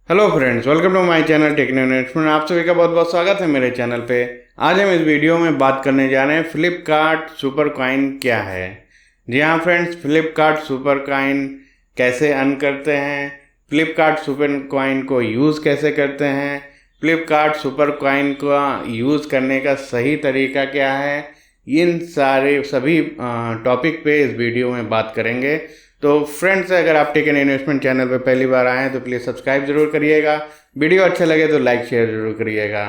Hello friends, welcome to my channel Techno Investment. आप सभी का बहुत बहुत स्वागत है मेरे चैनल पे। आज हम इस वीडियो में बात करने जा रहे हैं फ्लिपकार्ट सुपर कॉइन क्या है। जी हाँ फ्रेंड्स, फ्लिपकार्ट सुपर कॉइन कैसे अर्न करते हैं, फ्लिपकार्ट सुपर कॉइन को यूज़ कैसे करते हैं, फ्लिपकार्ट सुपर कॉइन का यूज़ करने का सही तरीका क्या है, इन सभी टॉपिक पे इस वीडियो में बात करेंगे। तो फ्रेंड्स, अगर आप टेक एन इन्वेस्टमेंट चैनल पर पहली बार आए हैं तो प्लीज़ सब्सक्राइब जरूर करिएगा। वीडियो अच्छा लगे तो लाइक शेयर जरूर करिएगा।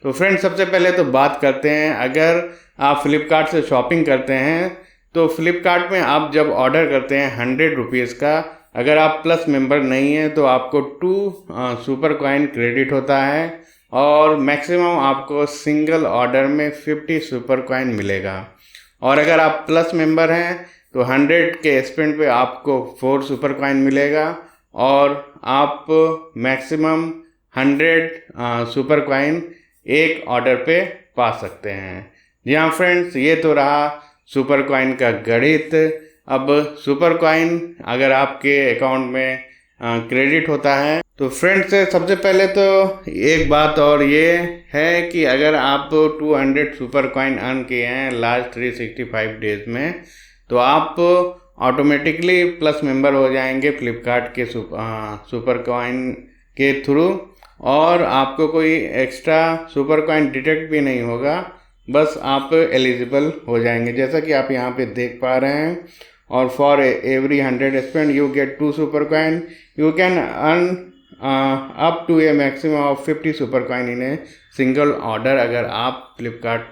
तो फ्रेंड्स, सबसे पहले तो बात करते हैं, अगर आप फ्लिपकार्ट से शॉपिंग करते हैं तो फ्लिपकार्ट में आप जब ऑर्डर करते हैं 100 रुपीज़ का, अगर आप प्लस मेंबर नहीं हैं तो आपको 2 सुपर कॉइन क्रेडिट होता है और मैक्सिमम आपको सिंगल ऑर्डर में 50 सुपर कॉइन मिलेगा। और अगर आप प्लस मेंबर हैं तो 100 के स्पेंड पे आपको 4 सुपर कॉइन मिलेगा और आप मैक्सिमम 100 सुपर कॉइन एक ऑर्डर पे पा सकते हैं। जी हाँ फ्रेंड्स, ये तो रहा सुपर कॉइन का गणित। अब सुपर कॉइन अगर आपके अकाउंट में क्रेडिट होता है तो फ्रेंड्स, सबसे पहले तो एक बात और ये है कि अगर आप 200 सुपर कॉइन अर्न किए हैं लास्ट 365 डेज में तो आप ऑटोमेटिकली प्लस मेंबर हो जाएंगे फ्लिपकार्ट के सुपर कॉइन के थ्रू, और आपको कोई एक्स्ट्रा सुपर कॉइन डिटेक्ट भी नहीं होगा, बस आप एलिजिबल हो जाएंगे जैसा कि आप यहाँ पे देख पा रहे हैं। और for every 100 spend you get 2 super coin, you can earn up to a maximum of 50 super coin in a single order, अगर आप फ्लिपकार्ट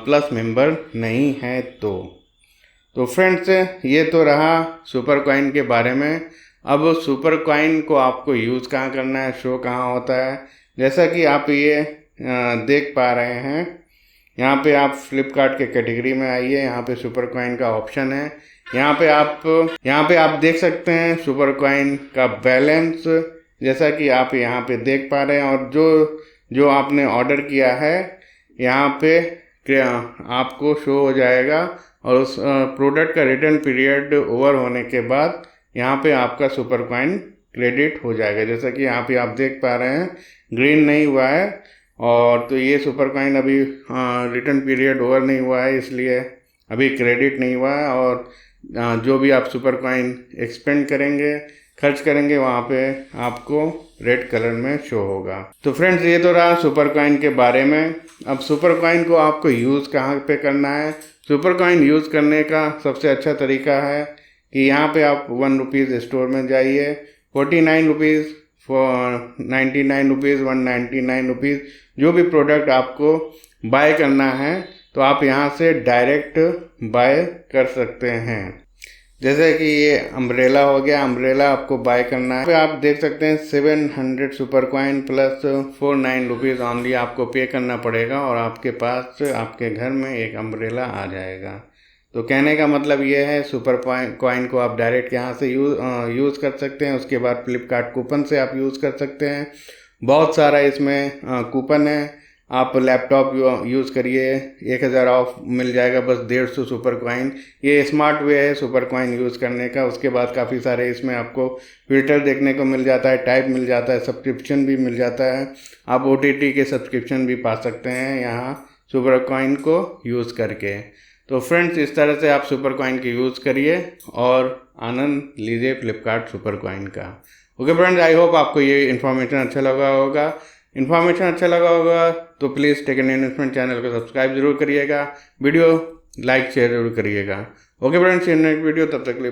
प्लस मेंबर नहीं हैं तो फ्रेंड्स, ये तो रहा सुपर कॉइन के बारे में। अब सुपर कॉइन को आपको यूज़ कहाँ करना है, शो कहाँ होता है, जैसा कि आप ये देख पा रहे हैं। यहाँ पे आप फ्लिपकार्ट के कैटेगरी में आइए, यहाँ पे सुपर कॉइन का ऑप्शन है। यहाँ पे आप देख सकते हैं सुपर कॉइन का बैलेंस, जैसा कि आप यहाँ पे देख पा रहे हैं। और जो आपने ऑर्डर किया है यहाँ पे आपको शो हो जाएगा, और उस प्रोडक्ट का रिटर्न पीरियड ओवर होने के बाद यहाँ पे आपका सुपर कॉइन क्रेडिट हो जाएगा। जैसा कि यहाँ पे आप देख पा रहे हैं, ग्रीन नहीं हुआ है, और तो ये सुपर कॉइन अभी रिटर्न पीरियड ओवर नहीं हुआ है, इसलिए अभी क्रेडिट नहीं हुआ है। और जो भी आप सुपर कॉइन एक्सपेंड करेंगे, खर्च करेंगे, वहाँ पे आपको रेड कलर में शो होगा। तो फ्रेंड्स, ये तो रहा सुपर कॉइन के बारे में। अब सुपर कॉइन को आपको यूज़ कहाँ पे करना है। सुपर कॉइन यूज़ करने का सबसे अच्छा तरीका है कि यहाँ पे आप 1 रुपीज़ स्टोर में जाइए, 49 रुपीज़, 99 रुपीज़, 199 रुपीज़, जो भी प्रोडक्ट आपको बाय करना है तो आप यहाँ से डायरेक्ट बाय कर सकते हैं। जैसे कि ये अम्ब्रेला हो गया, अम्ब्रेला आपको बाय करना है, पे आप देख सकते हैं 700 super coin plus 49 rupees only आपको पे करना पड़ेगा और आपके पास आपके घर में एक अम्ब्रेला आ जाएगा। तो कहने का मतलब ये है, सुपर कॉइन को आप डायरेक्ट यहाँ से यूज़ कर सकते हैं। उसके बाद फ्लिपकार्ट कूपन से आप यूज़ कर सकते हैं। बहुत सारा इसमें कूपन है। आप लैपटॉप यूज़ करिए, 1000 ऑफ मिल जाएगा, बस 150 सुपर कॉइन। ये स्मार्ट वे है सुपर कॉइन यूज़ करने का। उसके बाद काफ़ी सारे इसमें आपको फिल्टर देखने को मिल जाता है, टाइप मिल जाता है, सब्सक्रिप्शन भी मिल जाता है। आप OTT के सब्सक्रिप्शन भी पा सकते हैं यहाँ सुपर कॉइन को यूज़ करके। तो फ्रेंड्स, इस तरह से आप सुपर कॉइन की यूज़ करिए और आनंद लीजिए फ्लिपकार्ट सुपर कॉइन का। ओके फ्रेंड्स, आई होप आपको ये इन्फॉर्मेशन अच्छा लगा होगा। तो please take an investment channel को सब्सक्राइब जरूर करिएगा, वीडियो लाइक शेयर जरूर करिएगा। ओके फ्रेंड्स, नेक्स्ट वीडियो, तब तक के लिए